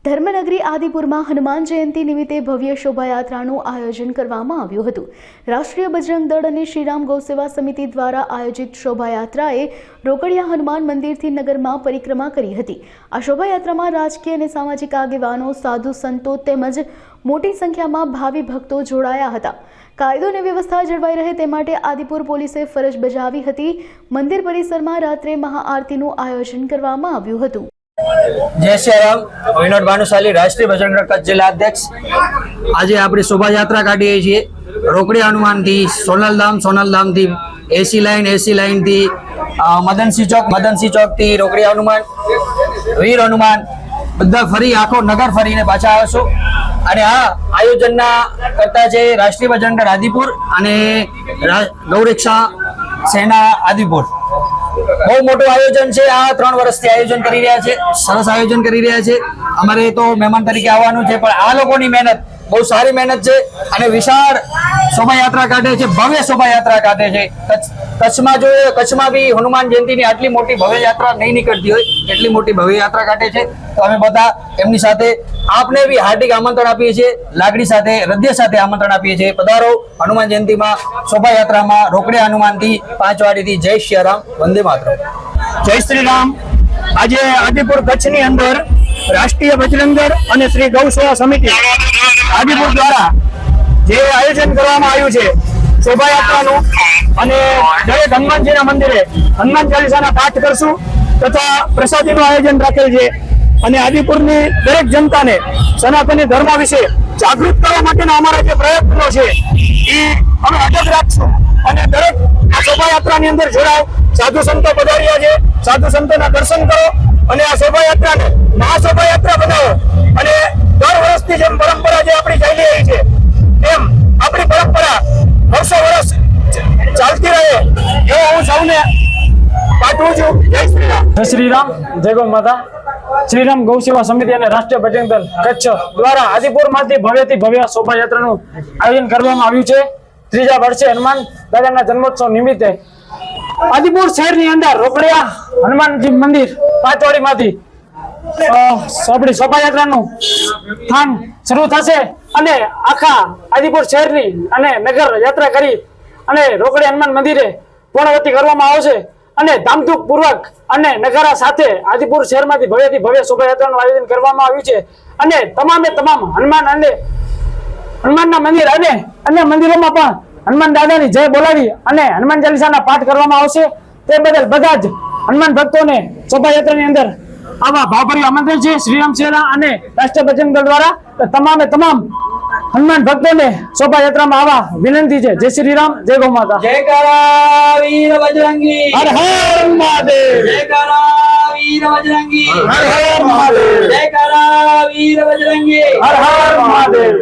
ધર્મનગરી આદિપુરમાં હનુમાન જયંતિ નિમિત્તે ભવ્ય શોભાયાત્રાનું આયોજન કરવામાં આવ્યું હતું। રાષ્ટ્રીય બજરંગ દળ અને શ્રીરામ ગૌસેવા સમિતિ દ્વારા આયોજિત શોભાયાત્રાએ રોકડિયા હનુમાન મંદિરથી નગરમાં પરિક્રમા કરી હતી। આ શોભાયાત્રામાં રાજકીય અને સામાજિક આગેવાનો, સાધુ સંતો તેમજ મોટી સંખ્યામાં ભાવિ ભક્તો જોડાયા હતા। કાયદો અને વ્યવસ્થા જળવાઈ રહે તે માટે આદિપુર પોલીસે ફરજ બજાવી હતી। મંદિર પરિસરમાં રાત્રે મહાઆરતીનું આયોજન કરવામાં આવ્યું હતું। जय श्री राम। विनोद भानुशाली राष्ट्रीय बजरंग दળ कच्छ जिला अध्यक्ष। आज अपनी शोभा यात्रा काढ़ीए छीए रोकड़ी हनुमान थी सोनल धाम थी एसी लाइन थी मदनसिंह चौक थी रोकड़ी हनुमान वीर हनुमान बधा फरी आखो नगर फरीने पाछा आवशो। અને આ આયોજનના કરતા છે રાષ્ટ્રીય બજરંગ દળ આદિપુર અને ગૌરક્ષા સેના આદિપુર। બહુ મોટું આયોજન છે। આ 3 વર્ષથી આયોજન કરી રહ્યા છે। સરસ આયોજન કરી રહ્યા છે। અમારે તો મહેમાન તરીકે આવવાનું છે, પણ આ લોકોની મહેનત બહુ સારી મહેનત છે અને વિશાળ શોભાયાત્રા કાઢે છે, ભવ્ય શોભાયાત્રા કાઢે છે। કચ્છમાં જોઈએ, કચ્છમાં બી હનુમાન જયંતિની આટલી મોટી ભવ્ય યાત્રા નહીં નીકળતી હોય, એટલી મોટી ભવ્ય યાત્રા કાઢે છે। તો અમે બધા એમની સાથે આપને બી હાર્દિક આમંત્રણ આપીએ છીએ, લાગણી સાથે હૃદય સાથે આમંત્રણ આપીએ છીએ। પધારો હનુમાન જયંતિમાં શોભાયાત્રામાં રોકડિયા હનુમાનથી 5 વાડીથી। જય શ્રી રામ, વંદે માતરમ। जय श्री राम। आज आदिपुर कच्छनी अंदर राष्ट्रीय बजरंग दળ અને श्री गौसेवा समिति आदिपुर द्वारा जे आयोजन करवामां आव्युं छे शोभायात्रानुं અને દરેક હનુમાનજીના મંદિરે હનુમાન ચાલીસાના પાઠ કરશું તથા પ્રસાદીનું આયોજન રાખેલ છે। અને આદિપુરની દરેક જનતાને સનાતની ધર્મ વિશે જાગૃત કરવા માટેના અમારા જે પ્રયત્નો છે એ અમે અડગ રાખશું અને દરેક આ શોભાયાત્રાની અંદર જોડાવ। સાધુ સંતો પધાર્યા છે, સાધુ સંતોના દર્શન કરો અને આ શોભાયાત્રાને મહાશોભાયાત્રા બનાવો અને દર વર્ષની જેમ પરંપરા જે આપણી ચાલી રહી છે એમ આપણી પરંપરા વર્ષો વર્ષ ચાલતી રહે એવો હું સૌને પાઠવું છું। જય શ્રી રામ। જય શ્રી રામ, જય ગૌ માતા। શ્રીરામ ગૌસેવા સમિતિ અને રાષ્ટ્રીય બજરંગ દળ કચ્છ દ્વારા આદિપુરમાંથી ભવ્યથી ભવ્ય શોભાયાત્રાનું આયોજન કરવામાં આવ્યું છે। 3જા વર્ષે હનુમાન દાદાના જન્મોત્સવ નિમિત્તે આદિપુર શહેરની અંદર રોકડિયા હનુમાનજી મંદિર 5 વાડીમાંથી આપણી શોભાયાત્રાનું સ્થાન શરૂ થશે અને આખા આદિપુર શહેરની અને નગર યાત્રા કરી અને રોકડિયા હનુમાન મંદિરે પૂર્ણવતી કરવામાં આવશે અને ધામધૂમ પૂર્વક અને નગારા સાથે આદિપુર શહેરમાંથી ભવ્યથી ભવ્ય શોભાયાત્રાનું આયોજન કરવામાં આવ્યું છે। અને તમામે તમામ હનુમાનના મંદિર અને અન્ય મંદિરોમાં પણ હનુમાન દાદાની જય બોલાવી અને હનુમાન ચાલીસાના પાઠ કરવામાં આવશે। તે બદલ બધા જ હનુમાન ભક્તોને શોભાયાત્રાની અંદર આવા ભાવભર્યું આમંત્રણ છે શ્રીરામ સેના અને રાષ્ટ્રીય બજરંગ દળ દ્વારા। તમામે તમામ હનુમાન ભક્તોને શોભાયાત્રામાં આવા વિનંતી છે। જય શ્રી રામ, જય ગૌ માતા। જયકારા વીર બજરંગી, હર હર મહાદેવ। જયકારા વીર બજરંગી, હર હર મહાદેવ। જયકારા વીર બજરંગી, હર હર મહાદેવ।